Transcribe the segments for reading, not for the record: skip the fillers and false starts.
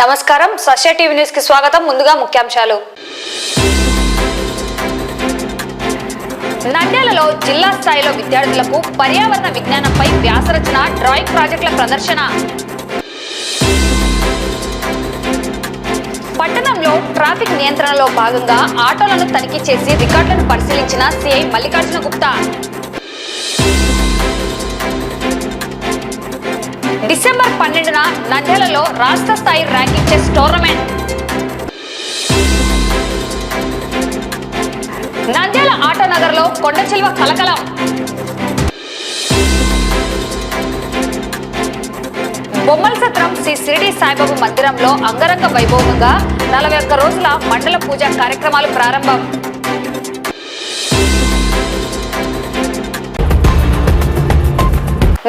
నమస్కారం, సశ్య TV news కి స్వాగతం. ముందుగా ముఖ్యాంశాలు. నంద్యాలలో జిల్లా స్థాయిలో విద్యార్థులకు పర్యావరణ విజ్ఞానంపై వ్యాసరచన, డ్రాయింగ్ ప్రాజెక్టుల ప్రదర్శన. పట్టణంలో ట్రాఫిక్ నియంత్రణలో భాగంగా ఆటోలను తనిఖీ చేసి రికార్డులను పరిశీలించిన సిఐ మల్లికార్జున గుప్తా. డిసెంబర్ 12న నంద్యాలలో రాష్ట్ర స్థాయి ranking chess tournament. Nandyal Autonagar లో కొండచిల్వ కలకలం. బొమ్మల సత్రం శ్రీ షిరిడి సాయిబాబా మందిరంలో అంగరంగ వైభవంగా 41 రోజుల మండల పూజ కార్యక్రమాలు ప్రారంభం.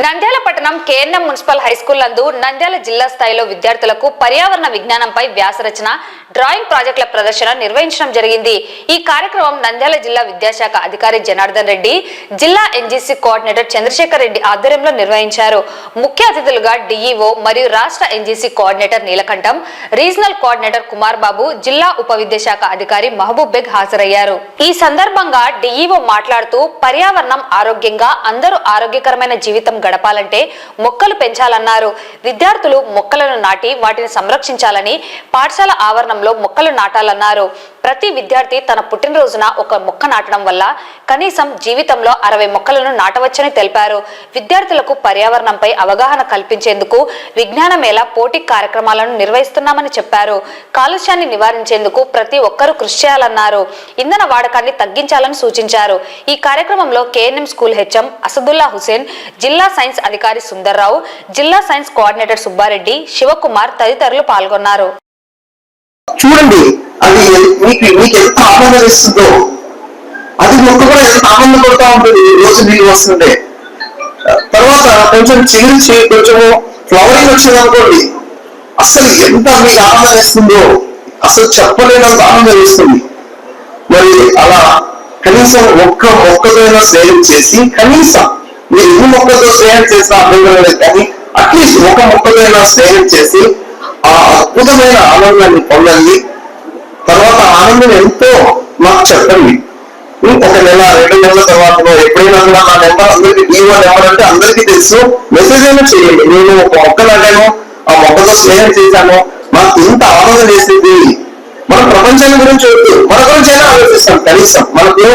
నంద్యాల పట్టణం కేఎన్ఎం మున్సిపల్ హైస్కూల్ నందు నంద్యాల జిల్లా స్థాయిలో విద్యార్థులకు పర్యావరణ విజ్ఞానంపై వ్యాసరచన, డ్రాయింగ్ ప్రాజెక్టుల ప్రదర్శన నిర్వహించడం జరిగింది. ఈ కార్యక్రమం నంద్యాల జిల్లా విద్యాశాఖ అధికారి జనార్దన్ రెడ్డి, జిల్లా ఎన్జీసీ కోఆర్డినేటర్ చంద్రశేఖర్ రెడ్డి ఆధ్వర్యంలో నిర్వహించారు. ముఖ్య అతిథులుగా డిఈఓ మరియు రాష్ట్ర ఎన్జీసీ కోఆర్డినేటర్ నీలకంఠం, రీజనల్ కోఆర్డినేటర్ కుమార్ బాబు, జిల్లా ఉప విద్యాశాఖ అధికారి మహబూబ్ బెగ్ హాజరయ్యారు. ఈ సందర్భంగా డిఈఓ మాట్లాడుతూ పర్యావరణం ఆరోగ్యంగా అందరూ ఆరోగ్యకరమైన జీవితం గడపాలంటే మొక్కలు పెంచాలన్నారు. విద్యార్థులు మొక్కలను నాటి వాటిని సంరక్షించాలని, పాఠశాల ఆవరణంలో మొక్కలు నాటాలన్నారు. ప్రతి విద్యార్థి తన పుట్టినరోజున ఒక మొక్క నాటడం వల్ల కనీసం జీవితంలో 60 మొక్కలను నాటవచ్చని తెలిపారు. విద్యార్థులకు పర్యావరణంపై అవగాహన కల్పించేందుకు విజ్ఞాన మేళ, పోటీ కార్యక్రమాలను నిర్వహిస్తున్నామని చెప్పారు. కాలుష్యాన్ని నివారించేందుకు ప్రతి ఒక్కరూ కృషి చేయాలన్నారు. ఇంధన వాడకాన్ని తగ్గించాలని సూచించారు. ఈ కార్యక్రమంలో KNM school HM Asadulla Husain, జిల్లా సైన్స్ అధికారి సుందర్రావు, జిల్లా సైన్స్ కోఆర్డినేటర్ సుబ్బారెడ్డి, శివకుమార్ తదితరులు పాల్గొన్నారు. చూడండి, అది మీకు ఎంత ఆనందం ఇస్తుందో, అది మొక్క కూడా ఎంత ఆనందపడుతూ ఉంటుంది. రోజు నీళ్ళు వస్తుంటే తర్వాత కొంచెం చిగురించి కొంచెము ఫ్లవరింగ్ వచ్చింది అనుకోండి, అసలు ఎంత మీకు ఆనందం ఇస్తుందో అసలు చెప్పలేనంత ఆనందం ఇస్తుంది. మరి అలా కనీసం ఒక్క మొక్కతోనైనా స్నేహం చేసి, కనీసం మీరు ఎన్ని మొక్కలతో స్నేహం చేసినా అర్థం కాలేదు, కానీ అట్లీస్ట్ ఒక మొక్కతోనైనా స్నేహం చేసి ఆ అద్భుతమైన ఆనందాన్ని పొందండి. తర్వాత ఆనందం ఎంతో మాకు చెప్పండి. 1 నెల 2 నెలల తర్వాత ఎప్పుడైనా కూడా నా నెంబర్ అందరికి డిఓ నెంబర్ అంటే అందరికీ తెలుసు, మెసేజ్ అయినా చేయండి. నేను ఒక మొక్క నాటాను, ఆ మొక్కతో స్నేహం చేశాను, మాకు ఇంత ఆనందం వేసింది. మన ప్రపంచాన్ని గురించి వద్దు, మన గురించి అయినా ఆలోచిస్తాం. కనీసం మనకు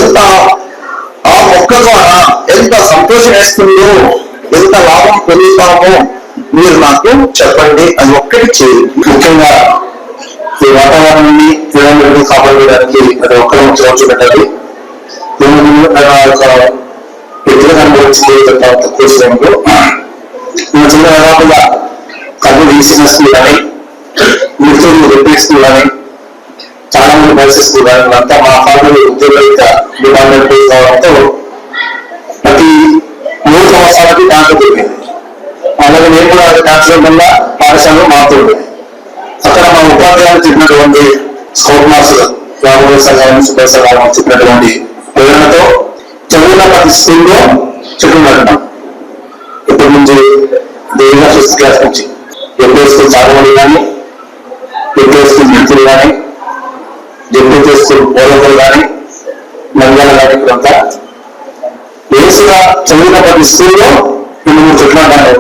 ఎంత ఆ మొక్క ద్వారా ఎంత సంతోషం వేస్తుందో, ఎంత లాభం పొందుతామో మీరు నాకు చెప్పండి. అది ఒక్కటి చేయండి. ముఖ్యంగా ఈ వాతావరణాన్ని తీవ్రంగా కాపాడడానికి అది ఒక్కరి ముఖ్య పెట్టాలి. తక్కువ సమయంలో మన చిన్న దాదాపుగా కళ్ళు తీసిన స్కూల్ కానీ, మిగతా రెడ్డి స్కూల్ కానీ, చాలా మంది బయట స్కూల్ కానీ, అంతా మా ఫాదర్ ఉద్యోగ డిపార్ట్మెంట్ కావడంతో ప్రతి 3 సంవత్సరాలకి దాంట్లో దొరికింది. అలాగే నేను కూడా ట్రాన్స్ఫర్ వల్ల పాఠశాలలో మారుతుంది. అక్కడ మా ఉపాధ్యాయులు చెప్పినటువంటి స్కౌట్ మాస్టర్ రామోత్సవం సుబ్రహ్మణ్యం చెప్పినటువంటి ప్రేరణతో చదువుల ప్రతి స్కూల్లో చెట్లు నాటడం. ఇప్పటి నుంచి దేవిగా 5th క్లాస్ నుంచి ఎప్పుడు స్కూల్ చాలామంది కానీ, ఎప్పుడు స్కూల్ మిత్రులు కానీ, జడ్పీ స్కూల్ పోలకులు కానీ, నంద్యాల కానీ, ఇప్పుడంతా వేసుగా చదివిన ప్రతి స్కూల్లో 2-3 చెట్లు నాటారు.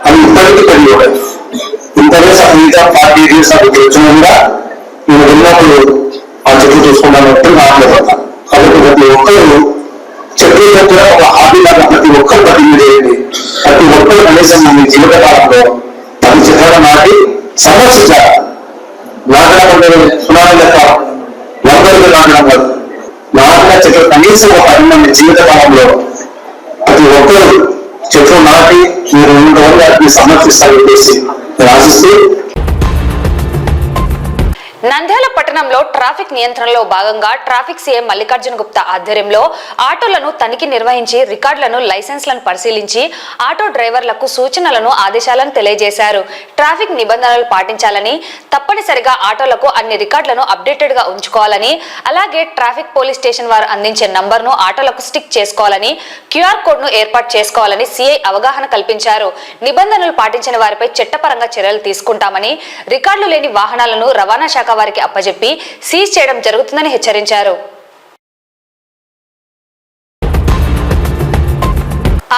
అది ఇప్పటికీ పెరిగిపోయాయి. ఇంటర్వ్యూస్ మిగతా 40 years వచ్చిన కూడా నేను వెళ్ళినప్పుడు ఆ చెట్లు చూసుకున్నానంటే మాట్లాడతాను. కాబట్టి ప్రతి ఒక్కరు చెట్లు కూడా ఒక హాబీ లాగా ప్రతి ఒక్కరు ప్రతినిధి, ప్రతి ఒక్కరు కనీసం మీ జీవిత కాలంలో 10 చెట్లను నాటి సంరక్షించాలి. నాటడం సునామీ లెక్క 100 నాటడం కాదు, నాటిన చెట్లు కనీసం ఒక 10 మంది జీవిత కాలంలో ప్రతి ఒక్కరు చెట్లు నాటి మీరు వాటిని సమర్పిస్తారని చెప్పేసి ఆశిస్తూ నంద్యాల పట్టణంలో ట్రాఫిక్ నియంత్రణలో భాగంగా ట్రాఫిక్ సీఐ మల్లికార్జున గుప్తా ఆధ్వర్యంలో ఆటోలను తనిఖీ నిర్వహించి రికార్డులను లైసెన్స్లను పరిశీలించి ఆటో డ్రైవర్లకు సూచనలను ఆదేశాలను తెలియజేశారు. ట్రాఫిక్ నిబంధనలు పాటించాలని, తప్పనిసరిగా ఆటోలకు అన్ని రికార్డులను అప్డేటెడ్ గా ఉంచుకోవాలని, అలాగే ట్రాఫిక్ పోలీస్ స్టేషన్ వారు అందించే నంబర్ను ఆటోలకు స్టిక్ చేసుకోవాలని, క్యూఆర్ కోడ్ ను ఏర్పాటు చేసుకోవాలని సీఐ అవగాహన కల్పించారు. నిబంధనలు పాటించిన వారిపై చట్టపరంగా చర్యలు తీసుకుంటామని, రికార్డులు లేని వాహనాలను రవాణా శాఖ వారికి అప్పజెప్పి సీజ్ చేయడం జరుగుతుందని హెచ్చరించారు.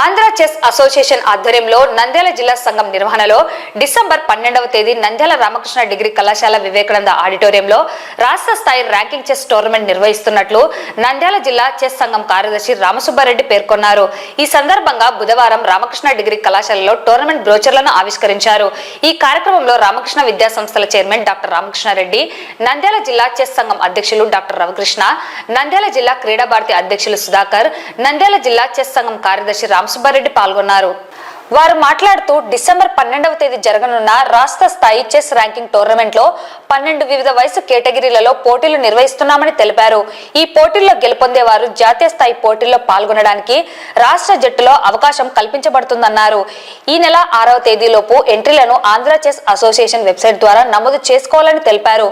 ఆంధ్ర చెస్ అసోసియేషన్ ఆధ్వర్యంలో నంద్యాల జిల్లా సంఘం నిర్వహణలో డిసెంబర్ 12వ తేదీ నంద్యాల రామకృష్ణ డిగ్రీ కళాశాల వివేకానంద ఆడిటోరియంలో రాష్ట్ర స్థాయి ర్యాంకింగ్ చెస్ టోర్నమెంట్ నిర్వహిస్తున్నట్లు నంద్యాల జిల్లా చెస్ సంఘం కార్యదర్శి రామసుబ్బారెడ్డి పేర్కొన్నారు. ఈ సందర్భంగా బుధవారం రామకృష్ణ డిగ్రీ కళాశాలలో టోర్నమెంట్ బ్రోచర్లను ఆవిష్కరించారు. ఈ కార్యక్రమంలో రామకృష్ణ విద్యా సంస్థల చైర్మన్ డాక్టర్ రామకృష్ణారెడ్డి, నంద్యాల జిల్లా చెస్ సంఘం అధ్యక్షులు డాక్టర్ రవికృష్ణ, నంద్యాల జిల్లా క్రీడా భారతి అధ్యక్షులు సుధాకర్, నంద్యాల జిల్లా చెస్ సంఘం కార్యదర్శి రామసుబ్బారెడ్డి పాల్గొన్నారు. వారు మాట్లాడుతూ డిసెంబర్ 12వ తేదీ జరగనున్న రాష్ట్ర స్థాయి చెస్ ర్యాంకింగ్ టోర్నమెంట్ లో 12 వివిధ వయసు కేటగిరీలలో పోటీలు నిర్వహిస్తున్నామని తెలిపారు. ఈ పోటీల్లో గెలుపొందేవారు జాతీయ స్థాయి పోటీల్లో పాల్గొనడానికి రాష్ట్ర జట్టులో అవకాశం కల్పించబడుతుందన్నారు. ఈ నెల 6వ తేదీలోపు ఎంట్రీలను ఆంధ్ర చెస్ అసోసియేషన్ వెబ్సైట్ ద్వారా నమోదు చేసుకోవాలని తెలిపారు.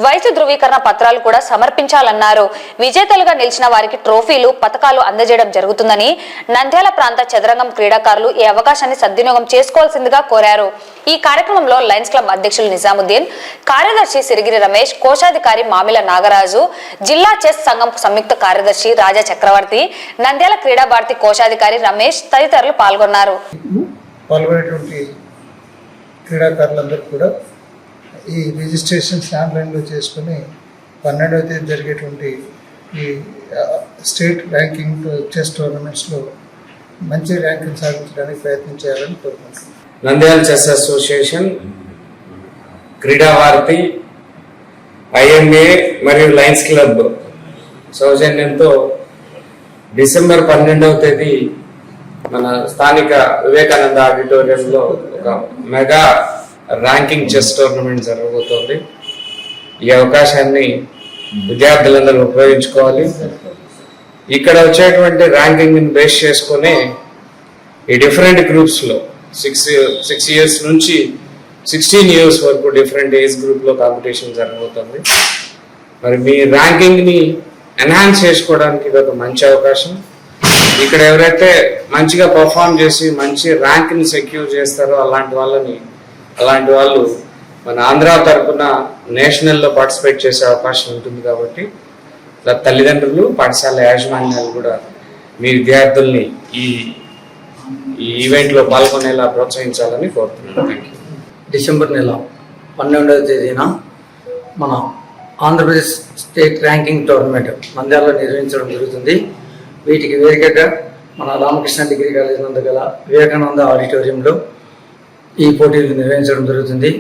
వయసు ధృవీకరణ పత్రాలు కూడా సమర్పించాలన్నారు. విజేతలుగా నిలిచిన వారికి ట్రోఫీలు, పతకాలు అందజేయడం జరుగుతుందని, నంద్యాల ప్రాంత చదరంగం క్రీడాకారులు ఈ అవకాశాన్ని సద్వినియోగం చేసుకోవాల్సిందిగా కోరారు. ఈ కార్యక్రమంలో లయన్స్ క్లబ్ అధ్యక్షులు నిజాముద్దీన్, కార్యదర్శి సిరిగిరి రమేష్, కోశాధికారి మామిల నాగరాజు, జిల్లా చెస్ సంఘం సంయుక్త కార్యదర్శి రాజా చక్రవర్తి, నంద్యాల క్రీడా భారతి కోశాధికారి రమేష్ తదితరులు పాల్గొన్నారు. పాల్గొనేటువంటి క్రీడాకారులందరూ కూడా ఈ రిజిస్ట్రేషన్స్ ఆన్లైన్లో చేసుకుని 12వ తేదీ జరిగేటువంటి ఈ స్టేట్ ర్యాంకింగ్ చెస్ టోర్నమెంట్స్లో మంచి ర్యాంకింగ్ సాధించడానికి ప్రయత్నం చేయాలని కోరుకుంటున్నాను. నంద్యాల చెస్ అసోసియేషన్, క్రీడా భారతి, ఐఎంఏ మరియు లయన్స్ క్లబ్ సౌజన్యంతో డిసెంబర్ 12వ తేదీ మన స్థానిక వివేకానంద ఆడిటోరియంలో ఒక మెగా ర్యాంకింగ్ చెస్ టోర్నమెంట్ జరగబోతోంది. ఈ అవకాశాన్ని విద్యార్థులందరూ ఉపయోగించుకోవాలి. ఇక్కడ వచ్చేటువంటి ర్యాంకింగ్ బేస్ చేసుకుని ఈ డిఫరెంట్ గ్రూప్స్లో 6 ఇయర్స్ నుంచి 16 ఇయర్స్ వరకు డిఫరెంట్ ఏజ్ గ్రూప్లో కాంపిటీషన్ జరగబోతుంది. మరి మీ ర్యాంకింగ్ని ఎన్హాన్స్ చేసుకోవడానికి ఇది ఒక మంచి అవకాశం. ఇక్కడ ఎవరైతే మంచిగా పర్ఫామ్ చేసి మంచి ర్యాంక్ని సెక్యూర్ చేస్తారో అలాంటి వాళ్ళు మన ఆంధ్ర తరఫున నేషనల్లో పార్టిసిపేట్ చేసే అవకాశం ఉంటుంది. కాబట్టి తల్లిదండ్రులు, పాఠశాల యాజమాన్యాలు కూడా మీ విద్యార్థుల్ని ఈ ఈవెంట్లో పాల్గొనేలా ప్రోత్సహించాలని కోరుతున్నాను. Thank you. డిసెంబర్ నెల 12వ తేదీన మన ఆంధ్రప్రదేశ్ స్టేట్ ర్యాంకింగ్ టోర్నమెంట్ నంద్యాలలో నిర్వహించడం జరుగుతుంది. వీటికి వేదికగా మన రామకృష్ణ డిగ్రీ కాలేజ్ నందు గల వివేకానంద ఆడిటోరియంలో ఈ పోటీలు నిర్వహించడం జరుగుతుంది.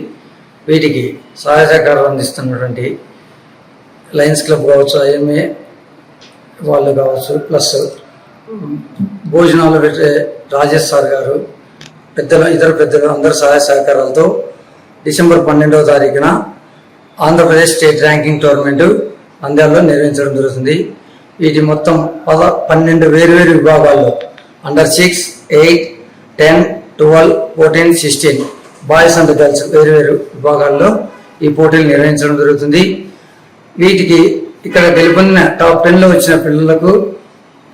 వీటికి సహాయ సహకారాలు అందిస్తున్నటువంటి లయన్స్ క్లబ్ కావచ్చు, ఐఎంఏ వాళ్ళు కావచ్చు, ప్లస్ భోజనాలు పెట్టే రాజేష్ సార్ గారు, ఇతర పెద్దలు అందరి సహాయ సహకారాలతో డిసెంబర్ 12వ తారీఖున ఆంధ్రప్రదేశ్ స్టేట్ ర్యాంకింగ్ టోర్నమెంటు నంద్యాలలో నిర్వహించడం జరుగుతుంది. వీటి మొత్తం 12 వేరువేరు విభాగాల్లో అండర్ 6, 8, 10, 12, 14, 16 బాయ్స్ అండ్ గర్ల్స్ వేరువేరు విభాగాల్లో ఈ పోటీలు నిర్వహించడం జరుగుతుంది. వీటికి ఇక్కడ గెలుపొందిన టాప్ 10లో వచ్చిన పిల్లలకు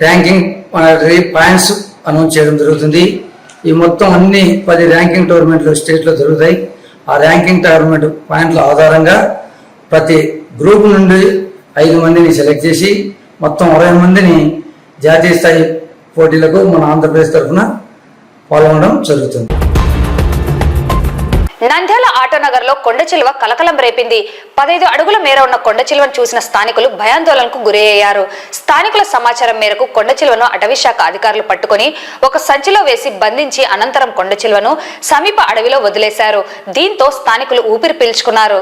ర్యాంకింగ్ పాయింట్స్ అనౌన్స్ చేయడం జరుగుతుంది. ఈ మొత్తం అన్ని 10 ర్యాంకింగ్ టోర్నమెంట్లు స్టేట్లో జరుగుతాయి. ఆ ర్యాంకింగ్ టోర్నమెంట్ పాయింట్ల ఆధారంగా ప్రతి గ్రూప్ నుండి 5 మందిని సెలెక్ట్ చేసి మొత్తం 60 మందిని జాతీయ స్థాయి పోటీలకు మన ఆంధ్రప్రదేశ్ తరఫున పాల్గొనడం జరుగుతుంది. నంద్యాల ఆటోనగర్ లో కొండ చిలువ కలకలం రేపింది. 15 అడుగుల మేర ఉన్న కొండ చిలువను చూసిన స్థానికులు భయాందోళనకు గురయ్యారు. స్థానికుల సమాచారం మేరకు కొండ చిలువను అటవీ శాఖ అధికారులు పట్టుకుని ఒక సంచిలో వేసి బంధించి అనంతరం కొండ చిలువను సమీప అడవిలో వదిలేశారు. దీంతో స్థానికులు ఊపిరి పీల్చుకున్నారు.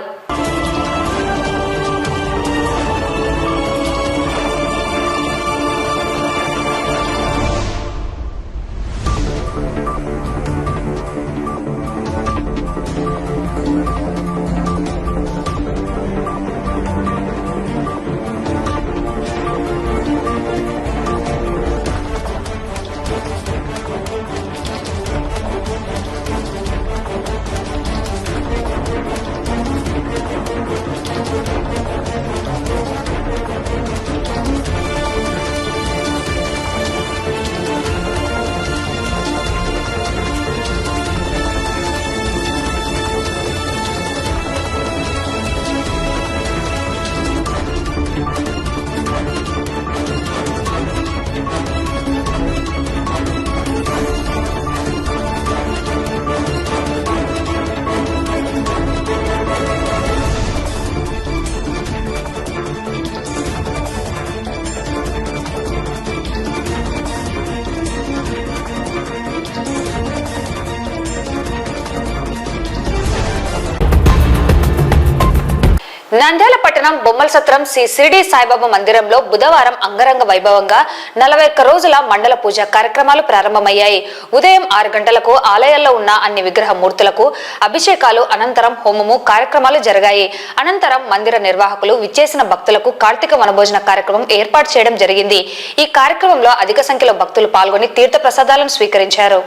నంద్యాల పట్టణం బొమ్మల సత్రం శ్రీ షిరిడి సాయిబాబా మందిరంలో బుధవారం అంగరంగ వైభవంగా 41 రోజుల మండల పూజ కార్యక్రమాలు ప్రారంభమయ్యాయి. ఉదయం 6 గంటలకు ఆలయాల్లో ఉన్న అన్ని విగ్రహ మూర్తులకు అభిషేకాలు అనంతరం హోమము కార్యక్రమాలు జరిగాయి. అనంతరం మందిర నిర్వాహకులు విచ్చేసిన భక్తులకు కార్తీక వనభోజన కార్యక్రమం ఏర్పాటు చేయడం జరిగింది. ఈ కార్యక్రమంలో అధిక సంఖ్యలో భక్తులు పాల్గొని తీర్థ ప్రసాదాలను స్వీకరించారు.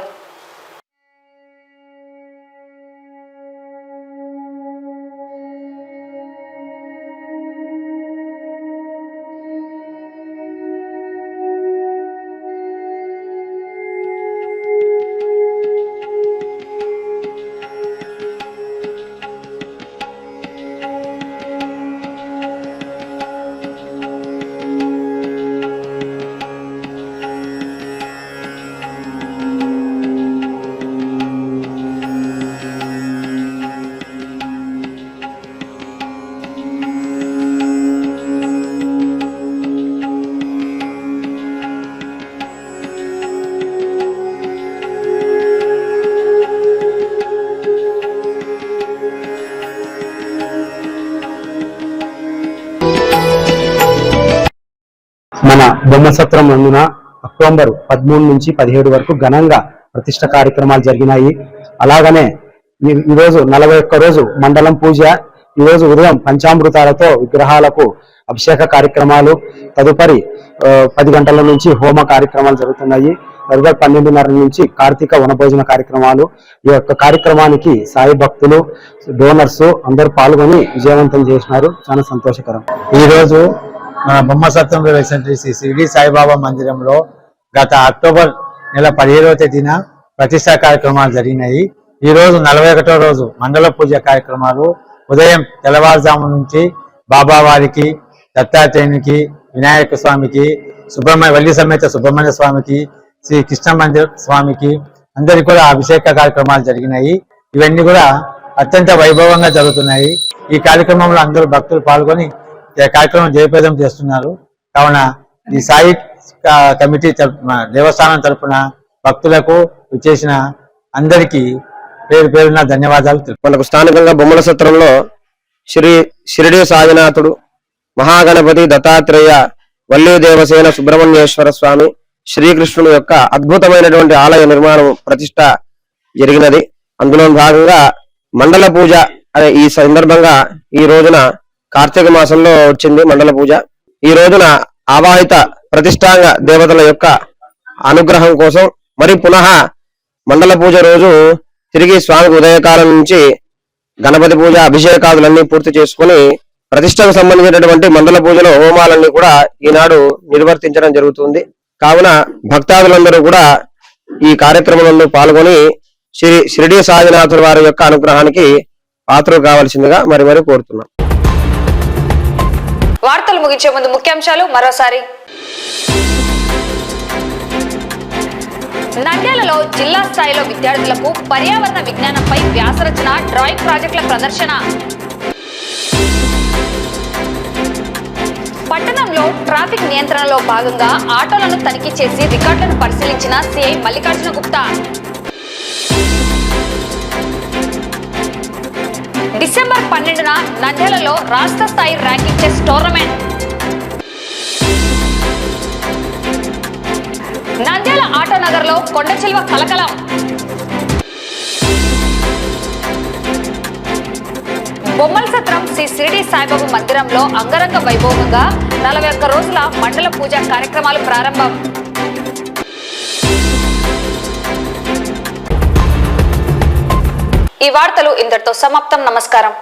మన బొమ్మసత్రం నందున అక్టోబర్ 13 నుంచి 17 వరకు ఘనంగా ప్రతిష్ట కార్యక్రమాలు జరిగినాయి. అలాగనే ఈరోజు 41 రోజు మండలం పూజ. ఈరోజు ఉదయం పంచామృతాలతో విగ్రహాలకు అభిషేక కార్యక్రమాలు, తదుపరి 10 గంటల నుంచి హోమ కార్యక్రమాలు జరుగుతున్నాయి. తదుపరి 12:30 నుంచి కార్తీక వనభోజన కార్యక్రమాలు. ఈ యొక్క కార్యక్రమానికి సాయి భక్తులు, డోనర్స్ అందరూ పాల్గొని విజయవంతం చేసినారు. చాలా సంతోషకరం. ఈరోజు మన బొమ్మసత్రంలో శ్రీ షిరిడి సాయిబాబా మందిరంలో గత అక్టోబర్ నెల 17వ తేదీన ప్రతిష్టా కార్యక్రమాలు జరిగినాయి. ఈ రోజు 41వ రోజు మండల పూజ కార్యక్రమాలు ఉదయం తెల్లవారుజాము నుంచి బాబా వారికి, దత్తాత్రేయునికి, వినాయక స్వామికి, వల్లి సమేత సుబ్రహ్మణ్య స్వామికి, శ్రీ కృష్ణ మందిర స్వామికి అందరికి కూడా అభిషేక కార్యక్రమాలు జరిగినాయి. ఇవన్నీ కూడా అత్యంత వైభవంగా జరుగుతున్నాయి. ఈ కార్యక్రమంలో అందరూ భక్తులు పాల్గొని కార్యక్రమం జయప్రదం చేస్తున్నారు. కావున ఈ సాయి కమిటీ దేవస్థానం తరఫున భక్తులకు విచ్చేసిన అందరికీ పేరు పేరున ధన్యవాదాలు. మనకు స్థానికంగా బొమ్మల సత్రంలో షిరిడి సాయినాథుడు, మహాగణపతి, దత్తాత్రేయ, వల్లి దేవసేన, సుబ్రహ్మణ్యేశ్వర స్వామి, శ్రీకృష్ణుడు యొక్క అద్భుతమైనటువంటి ఆలయ నిర్మాణం ప్రతిష్ట జరిగినది. అందులో భాగంగా మండల పూజ అనే ఈ సందర్భంగా ఈ రోజున కార్తీక మాసంలో వచ్చింది మండల పూజ. ఈ రోజున ఆవాహిత ప్రతిష్టాంగ దేవతల యొక్క అనుగ్రహం కోసం మరి పునః మండల పూజ రోజు తిరిగి స్వామికి ఉదయకాలం నుంచి గణపతి పూజ, అభిషేకాదులన్నీ పూర్తి చేసుకుని ప్రతిష్టకు సంబంధించినటువంటి మండల పూజలో హోమాలన్నీ కూడా ఈనాడు నిర్వర్తించడం జరుగుతుంది. కావున భక్తాదులందరూ కూడా ఈ కార్యక్రమంలో పాల్గొని షిరిడి సాయినాథుల వారి యొక్క అనుగ్రహానికి పాత్రలు కావాల్సిందిగా మరి కోరుతున్నాం. వార్తలు ముగించే ముందు ముఖ్యాంశాలు మరోసారి. నంద్యాలలో జిల్లా స్థాయిలో విద్యార్థులకు పర్యావరణ విజ్ఞానంపై వ్యాసరచన, డ్రాయింగ్ ప్రాజెక్టుల ప్రదర్శన. పట్టణంలో ట్రాఫిక్ నియంత్రణలో భాగంగా ఆటోలను తనిఖీ చేసి రికార్డులను పరిశీలించిన సిఐ మల్లికార్జున గుప్తా. డిసెంబర్ 12న నంద్యాలలో రాష్ట్ర స్థాయి ranking chess tournament. Nandyal Autonagar లో కొండచిల్వ కలకలం. బొమ్మల సత్రం శ్రీ షిరిడి సాయిబాబా మందిరంలో అంగరంగ వైభవంగా 41 రోజుల మండల పూజ కార్యక్రమాలు ప్రారంభం. ఈ వార్తలు ఇంతటితో సమాప్తం. నమస్కారం.